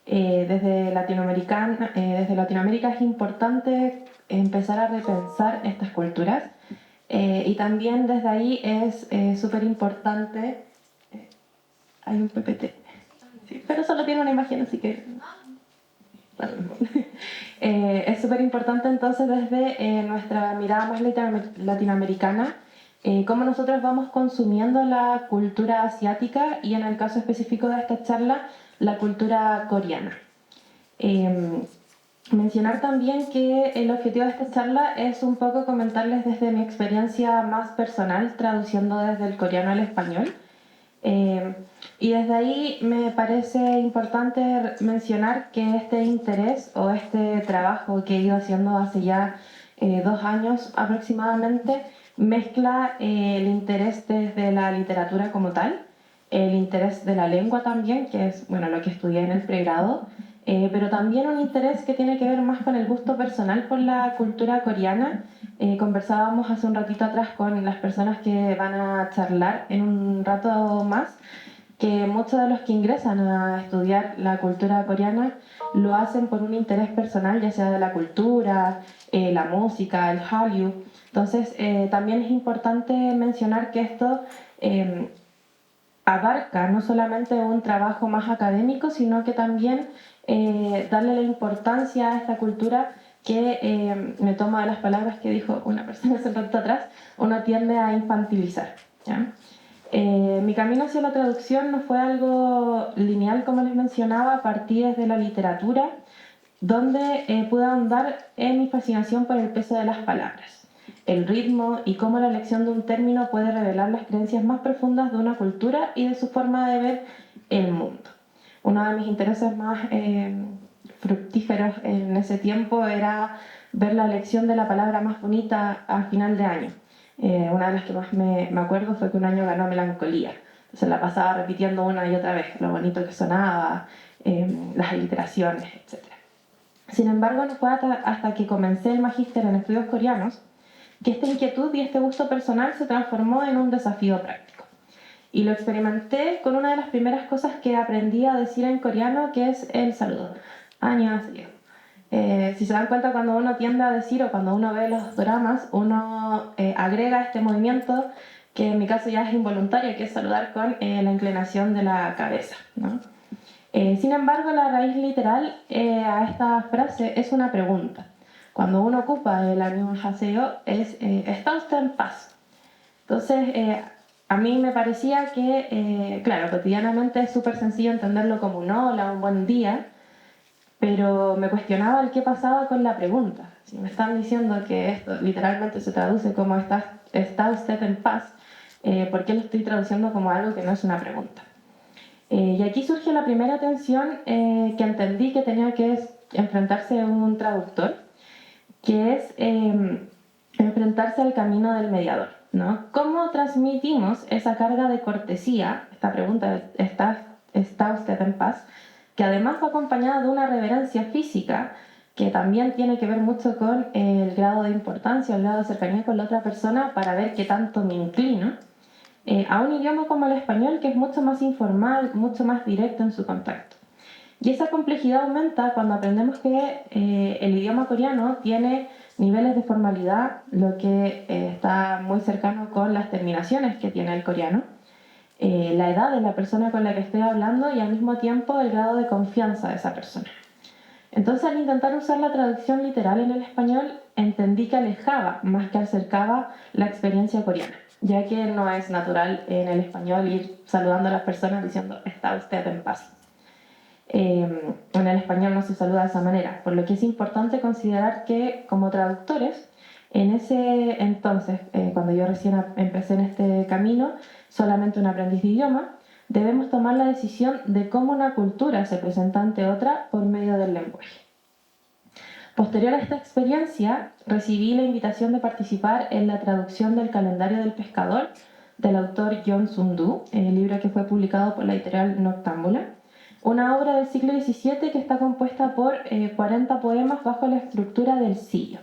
Desde Latinoamérica es importante empezar a repensar estas culturas y también desde ahí es súper importante. Hay un PPT, sí, pero solo tiene una imagen, así que es súper importante entonces desde nuestra mirada más latinoamericana cómo nosotros vamos consumiendo la cultura asiática y en el caso específico de esta charla la cultura coreana. Mencionar también que el objetivo de esta charla es un poco comentarles desde mi experiencia más personal traduciendo desde el coreano al español. Y desde ahí me parece importante mencionar que este interés o este trabajo que he ido haciendo hace ya 2 años aproximadamente mezcla el interés desde la literatura como tal, el interés de la lengua también, que es bueno, lo que estudié en el pregrado, pero también un interés que tiene que ver más con el gusto personal por la cultura coreana. Conversábamos hace un ratito atrás con las personas que van a charlar en un rato más, que muchos de los que ingresan a estudiar la cultura coreana lo hacen por un interés personal, ya sea de la cultura, la música, el Hallyu. Entonces, también es importante mencionar que esto abarca no solamente un trabajo más académico, sino que también darle la importancia a esta cultura que, me tomo de las palabras que dijo una persona hace un rato atrás, uno tiende a infantilizar, ¿ya? Mi camino hacia la traducción no fue algo lineal, como les mencionaba, partí desde la literatura, donde pude ahondar en mi fascinación por el peso de las palabras, el ritmo y cómo la elección de un término puede revelar las creencias más profundas de una cultura y de su forma de ver el mundo. Uno de mis intereses más fructíferos en ese tiempo era ver la elección de la palabra más bonita al final de año. Una de las que más me acuerdo fue que un año ganó melancolía. Entonces la pasaba repitiendo una y otra vez, lo bonito que sonaba, las aliteraciones, etc. Sin embargo, no fue hasta que comencé el magíster en estudios coreanos que esta inquietud y este gusto personal se transformó en un desafío práctico. Y lo experimenté con una de las primeras cosas que aprendí a decir en coreano, que es el saludo. Annyeonghaseyo. Si se dan cuenta, cuando uno tiende a decir o cuando uno ve los dramas, uno agrega este movimiento que en mi caso ya es involuntario, que es saludar con la inclinación de la cabeza, ¿no? Sin embargo, la raíz literal a esta frase es una pregunta. Cuando uno ocupa el annyeonghaseyo es ¿está usted en paz? Entonces, a mí me parecía que, claro, cotidianamente es súper sencillo entenderlo como un hola, un buen día, pero me cuestionaba el qué pasaba con la pregunta. Si me están diciendo que esto literalmente se traduce como ¿está usted en paz? ¿Por qué lo estoy traduciendo como algo que no es una pregunta? Y aquí surge la primera tensión que entendí que tenía que enfrentarse un traductor, que es enfrentarse al camino del mediador, ¿no? ¿Cómo transmitimos esa carga de cortesía, esta pregunta, ¿está usted en paz?, que además va acompañada de una reverencia física que también tiene que ver mucho con el grado de importancia, el grado de cercanía con la otra persona para ver qué tanto me inclino, a un idioma como el español, que es mucho más informal, mucho más directo en su contacto. Y esa complejidad aumenta cuando aprendemos que el idioma coreano tiene niveles de formalidad, lo que está muy cercano con las terminaciones que tiene el coreano, la edad de la persona con la que estoy hablando y al mismo tiempo el grado de confianza de esa persona. Entonces, al intentar usar la traducción literal en el español, entendí que alejaba más que acercaba la experiencia coreana, ya que no es natural en el español ir saludando a las personas diciendo ¿está usted en paz? En el español no se saluda de esa manera, por lo que es importante considerar que como traductores, en ese entonces, cuando yo recién empecé en este camino, solamente un aprendiz de idioma, debemos tomar la decisión de cómo una cultura se presenta ante otra por medio del lenguaje. Posterior a esta experiencia, recibí la invitación de participar en la traducción del Calendario del Pescador del autor John Sundu, el libro que fue publicado por la editorial Noctámbula, una obra del siglo XVII que está compuesta por 40 poemas bajo la estructura del sillo.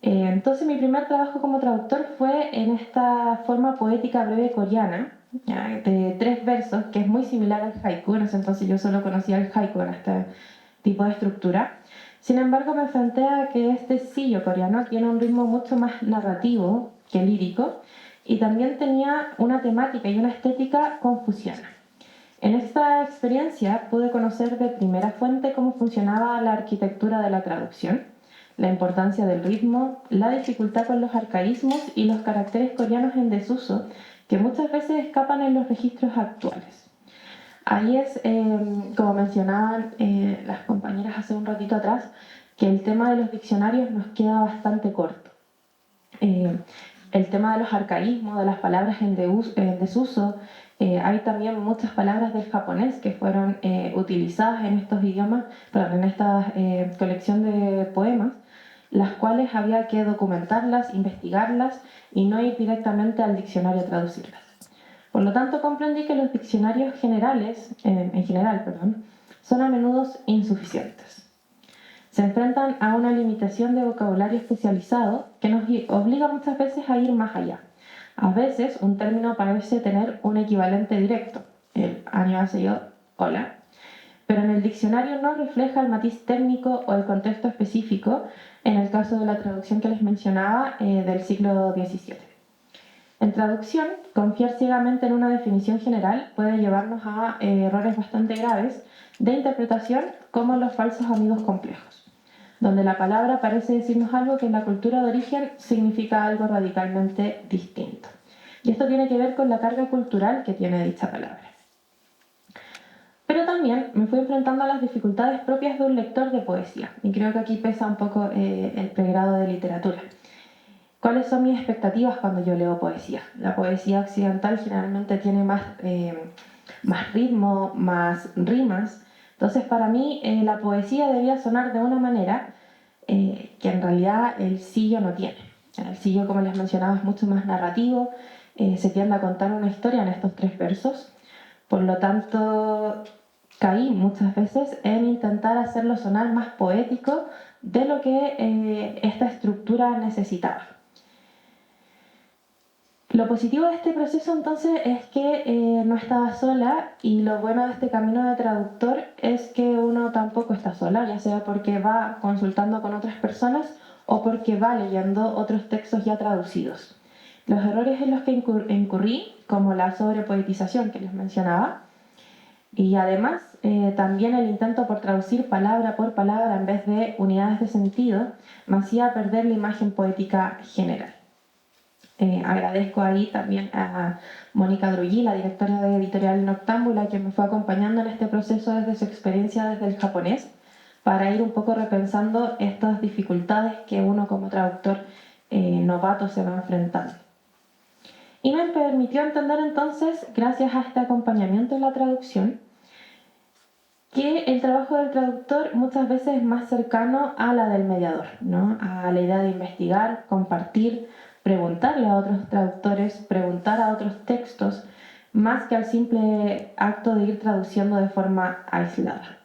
Entonces mi primer trabajo como traductor fue en esta forma poética breve coreana, ¿ya? De 3 versos, que es muy similar al haiku. En ese entonces yo solo conocía el haiku en este tipo de estructura. Sin embargo, me enfrenté a que este sillo coreano tiene un ritmo mucho más narrativo que lírico y también tenía una temática y una estética confuciana. En esta experiencia pude conocer de primera fuente cómo funcionaba la arquitectura de la traducción, la importancia del ritmo, la dificultad con los arcaísmos y los caracteres coreanos en desuso que muchas veces escapan en los registros actuales. Ahí es, como mencionaban las compañeras hace un ratito atrás, que el tema de los diccionarios nos queda bastante corto. El tema de los arcaísmos, de las palabras en desuso, hay también muchas palabras del japonés que fueron utilizadas en estos idiomas, perdón, en esta colección de poemas, las cuales había que documentarlas, investigarlas y no ir directamente al diccionario a traducirlas. Por lo tanto, comprendí que los diccionarios generales, en general, son a menudo insuficientes. Se enfrentan a una limitación de vocabulario especializado que nos obliga muchas veces a ir más allá. A veces un término parece tener un equivalente directo, el annyeonghaseyo, hola, pero en el diccionario no refleja el matiz técnico o el contexto específico, en el caso de la traducción que les mencionaba del siglo XVII. En traducción, confiar ciegamente en una definición general puede llevarnos a errores bastante graves de interpretación, como los falsos amigos complejos, donde la palabra parece decirnos algo que en la cultura de origen significa algo radicalmente distinto. Y esto tiene que ver con la carga cultural que tiene dicha palabra. Pero también me fui enfrentando a las dificultades propias de un lector de poesía, y creo que aquí pesa un poco el pregrado de literatura. ¿Cuáles son mis expectativas cuando yo leo poesía? La poesía occidental generalmente tiene más ritmo, más rimas. Entonces, para mí, la poesía debía sonar de una manera que en realidad el sillo no tiene. El sillo, como les mencionaba, es mucho más narrativo, se tiende a contar una historia en estos 3 versos. Por lo tanto, caí muchas veces en intentar hacerlo sonar más poético de lo que esta estructura necesitaba. Lo positivo de este proceso entonces es que no estaba sola, y lo bueno de este camino de traductor es que uno tampoco está sola, ya sea porque va consultando con otras personas o porque va leyendo otros textos ya traducidos. Los errores en los que incurrí, como la sobrepoetización que les mencionaba, y además también el intento por traducir palabra por palabra en vez de unidades de sentido, me hacía perder la imagen poética general. Agradezco ahí también a Mónica Drugui, la directora de Editorial Noctámbula, que me fue acompañando en este proceso desde su experiencia desde el japonés, para ir un poco repensando estas dificultades que uno como traductor novato se va enfrentando. Y me permitió entender entonces, gracias a este acompañamiento en la traducción, que el trabajo del traductor muchas veces es más cercano a la del mediador, ¿no? A la idea de investigar, compartir, preguntarle a otros traductores, preguntar a otros textos, más que al simple acto de ir traduciendo de forma aislada.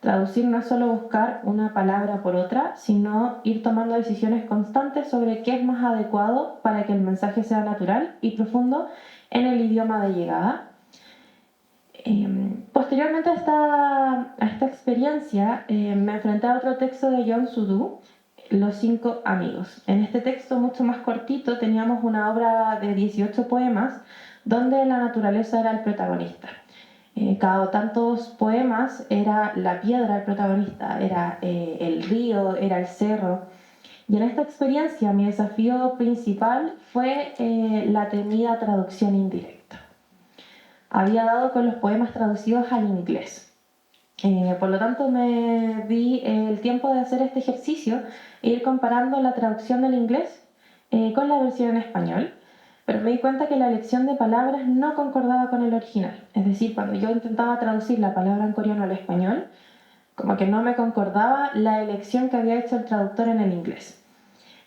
Traducir no es solo buscar una palabra por otra, sino ir tomando decisiones constantes sobre qué es más adecuado para que el mensaje sea natural y profundo en el idioma de llegada. Posteriormente a esta experiencia, me enfrenté a otro texto de John Sundu, Los 5 amigos. En este texto, mucho más cortito, teníamos una obra de 18 poemas donde la naturaleza era el protagonista. Cada tantos poemas era la piedra el protagonista, era el río, era el cerro. Y en esta experiencia mi desafío principal fue la temida traducción indirecta. Había dado con los poemas traducidos al inglés. Por lo tanto, me di el tiempo de hacer este ejercicio e ir comparando la traducción del inglés con la versión en español, pero me di cuenta que la elección de palabras no concordaba con el original. Es decir, cuando yo intentaba traducir la palabra en coreano al español, como que no me concordaba la elección que había hecho el traductor en el inglés.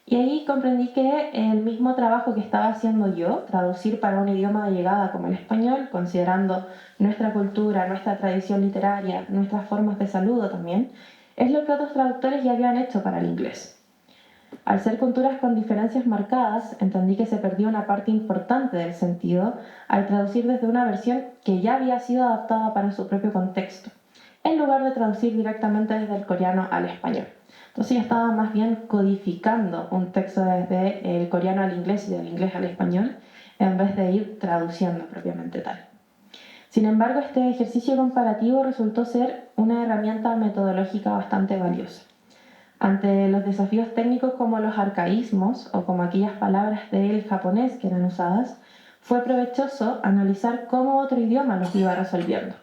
Y ahí comprendí que el mismo trabajo que estaba haciendo yo, traducir para un idioma de llegada como el español, considerando nuestra cultura, nuestra tradición literaria, nuestras formas de saludo también, es lo que otros traductores ya habían hecho para el inglés. Al ser culturas con diferencias marcadas, entendí que se perdió una parte importante del sentido al traducir desde una versión que ya había sido adaptada para su propio contexto, en lugar de traducir directamente desde el coreano al español. Entonces yo estaba más bien codificando un texto desde el coreano al inglés y del inglés al español, en vez de ir traduciendo propiamente tal. Sin embargo, este ejercicio comparativo resultó ser una herramienta metodológica bastante valiosa. Ante los desafíos técnicos como los arcaísmos o como aquellas palabras del japonés que eran usadas, fue provechoso analizar cómo otro idioma los iba resolviendo.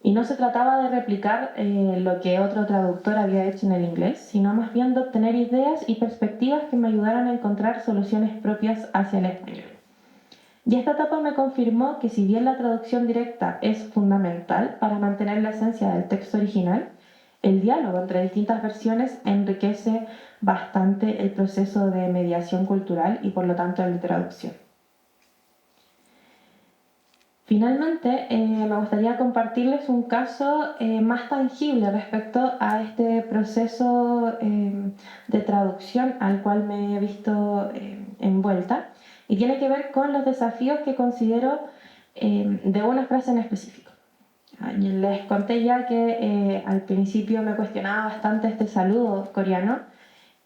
Y no se trataba de replicar lo que otro traductor había hecho en el inglés, sino más bien de obtener ideas y perspectivas que me ayudaran a encontrar soluciones propias hacia el español. Y esta etapa me confirmó que si bien la traducción directa es fundamental para mantener la esencia del texto original, el diálogo entre distintas versiones enriquece bastante el proceso de mediación cultural y por lo tanto el de traducción. Finalmente, me gustaría compartirles un caso más tangible respecto a este proceso de traducción al cual me he visto envuelta y tiene que ver con los desafíos que considero de una frase en específico. Les conté ya que al principio me cuestionaba bastante este saludo coreano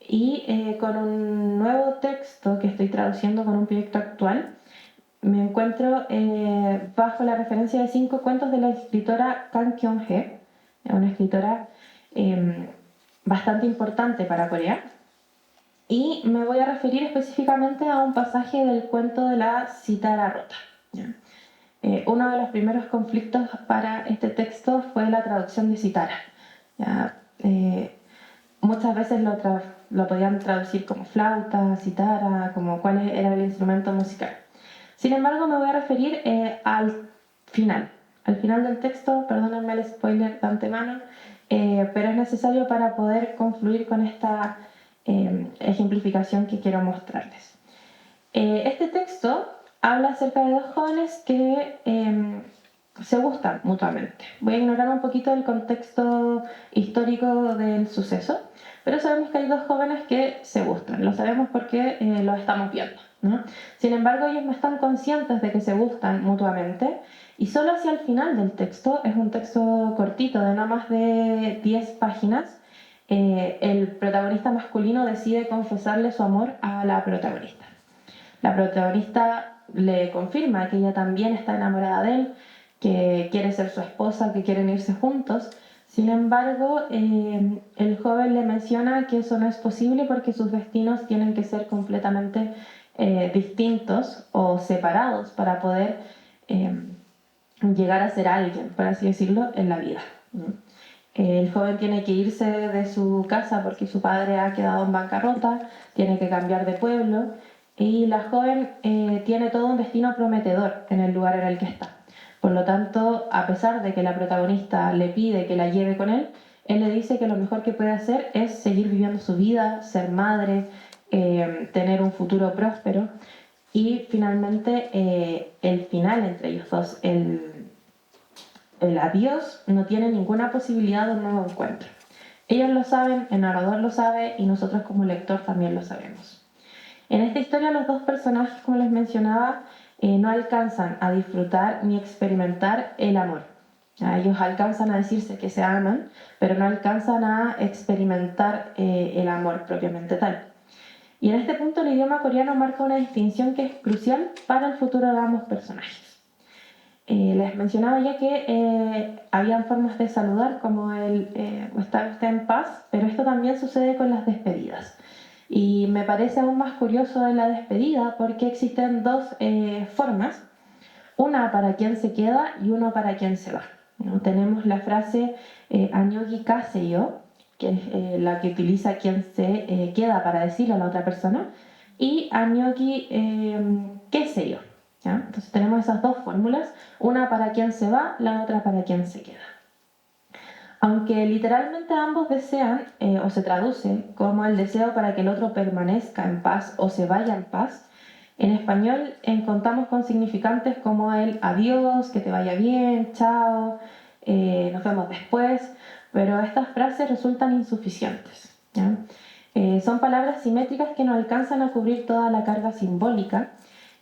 y con un nuevo texto que estoy traduciendo con un proyecto actual me encuentro bajo la referencia de 5 cuentos de la escritora Kang Kyung-hee, una escritora bastante importante para Corea, y me voy a referir específicamente a un pasaje del cuento de la cítara rota. Uno de los primeros conflictos para este texto fue la traducción de cítara. Muchas veces lo podían traducir como flauta, cítara, como cuál era el instrumento musical. Sin embargo, me voy a referir al final del texto, perdónenme el spoiler de antemano, pero es necesario para poder concluir con esta ejemplificación que quiero mostrarles. Este texto habla acerca de dos jóvenes que se gustan mutuamente. Voy a ignorar un poquito el contexto histórico del suceso, pero sabemos que hay dos jóvenes que se gustan, lo sabemos porque lo estamos viendo, ¿no? Sin embargo, ellos no están conscientes de que se gustan mutuamente y solo hacia el final del texto, es un texto cortito de no más de 10 páginas, el protagonista masculino decide confesarle su amor a la protagonista. La protagonista le confirma que ella también está enamorada de él, que quiere ser su esposa, que quieren irse juntos. Sin embargo, el joven le menciona que eso no es posible porque sus destinos tienen que ser completamente distintos o separados para poder llegar a ser alguien, por así decirlo, en la vida, ¿no? El joven tiene que irse de su casa porque su padre ha quedado en bancarrota, tiene que cambiar de pueblo y la joven tiene todo un destino prometedor en el lugar en el que está. Por lo tanto, a pesar de que la protagonista le pide que la lleve con él le dice que lo mejor que puede hacer es seguir viviendo su vida, ser madre, tener un futuro próspero y finalmente el final entre ellos dos, el adiós, no tiene ninguna posibilidad de un nuevo encuentro. Ellos lo saben, el narrador lo sabe y nosotros como lector también lo sabemos. En esta historia los dos personajes, como les mencionaba, no alcanzan a disfrutar ni experimentar el amor. Ellos alcanzan a decirse que se aman, pero no alcanzan a experimentar el amor propiamente tal. Y en este punto el idioma coreano marca una distinción que es crucial para el futuro de ambos personajes. Les mencionaba ya que habían formas de saludar como el está usted en paz, pero esto también sucede con las despedidas. Y me parece aún más curioso de la despedida porque existen dos formas, una para quien se queda y una para quien se va, ¿no? Tenemos la frase 안녕히 가세요, que es la que utiliza quien se queda para decirle a la otra persona, y 안녕히 계세요. ¿Ya? Entonces tenemos esas dos fórmulas, una para quien se va, la otra para quien se queda. Aunque literalmente ambos desean o se traduce como el deseo para que el otro permanezca en paz o se vaya en paz, en español contamos con significantes como el adiós, que te vaya bien, chao, nos vemos después, pero estas frases resultan insuficientes, ¿ya? Son palabras simétricas que no alcanzan a cubrir toda la carga simbólica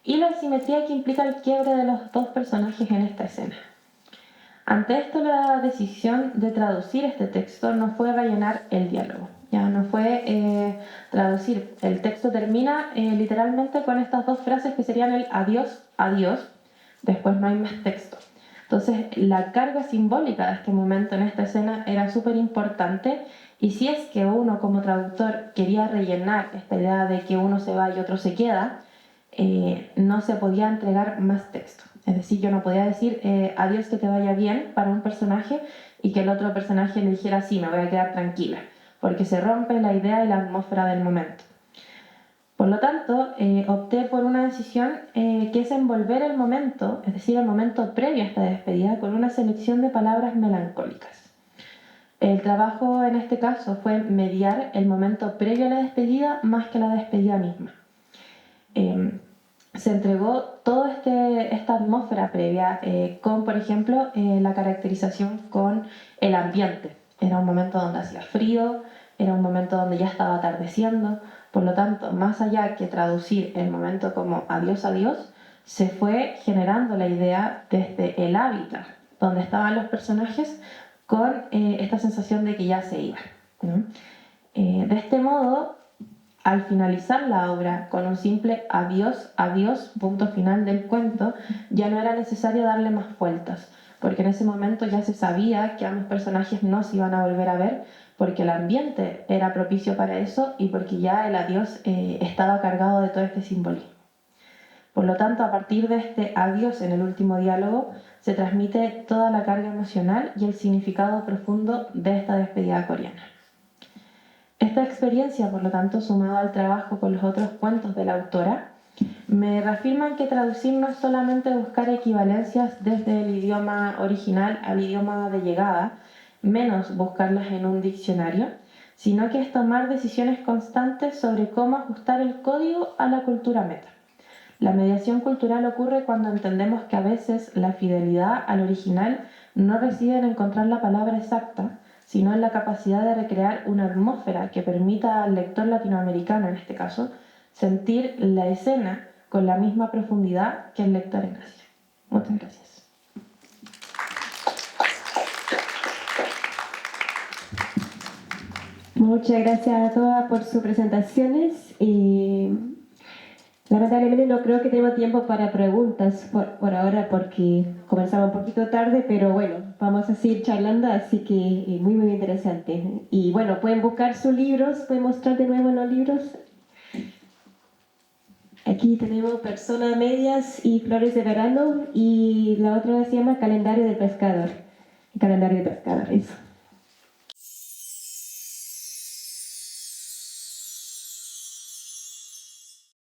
y la simetría que implica el quiebre de los dos personajes en esta escena. Ante esto, la decisión de traducir este texto no fue rellenar el diálogo, ya no fue traducir. El texto termina literalmente con estas dos frases que serían el adiós, adiós, después no hay más texto. Entonces, la carga simbólica de este momento en esta escena era súper importante, y si es que uno como traductor quería rellenar esta idea de que uno se va y otro se queda, no se podía entregar más texto. Es decir, yo no podía decir adiós, que te vaya bien para un personaje y que el otro personaje le dijera sí, me voy a quedar tranquila, porque se rompe la idea y la atmósfera del momento. Por lo tanto, opté por una decisión que es envolver el momento, es decir, el momento previo a esta despedida, con una selección de palabras melancólicas. El trabajo en este caso fue mediar el momento previo a la despedida más que la despedida misma. Se entregó toda esta atmósfera previa con, por ejemplo, la caracterización con el ambiente. Era un momento donde hacía frío, era un momento donde ya estaba atardeciendo. Por lo tanto, más allá que traducir el momento como adiós, adiós, se fue generando la idea desde el hábitat donde estaban los personajes con esta sensación de que ya se iban, ¿no? De este modo, al finalizar la obra con un simple adiós, adiós, punto final del cuento, ya no era necesario darle más vueltas, porque en ese momento ya se sabía que ambos personajes no se iban a volver a ver, porque el ambiente era propicio para eso y porque ya el adiós estaba cargado de todo este simbolismo. Por lo tanto, a partir de este adiós en el último diálogo, se transmite toda la carga emocional y el significado profundo de esta despedida coreana. Esta experiencia, por lo tanto, sumado al trabajo con los otros cuentos de la autora, me reafirman que traducir no es solamente buscar equivalencias desde el idioma original al idioma de llegada, menos buscarlas en un diccionario, sino que es tomar decisiones constantes sobre cómo ajustar el código a la cultura meta. La mediación cultural ocurre cuando entendemos que a veces la fidelidad al original no reside en encontrar la palabra exacta, sino en la capacidad de recrear una atmósfera que permita al lector latinoamericano, en este caso, sentir la escena con la misma profundidad que el lector en Asia. Muchas gracias. Muchas gracias a todas por sus presentaciones. Lamentablemente no creo que tenemos tiempo para preguntas por ahora porque comenzamos un poquito tarde, pero bueno, vamos a seguir charlando, así que muy, muy interesante. Y bueno, pueden buscar sus libros, pueden mostrar de nuevo los libros. Aquí tenemos Personas Medias y Flores de Verano, y la otra se llama Calendario del Pescador. Calendario del Pescador, eso.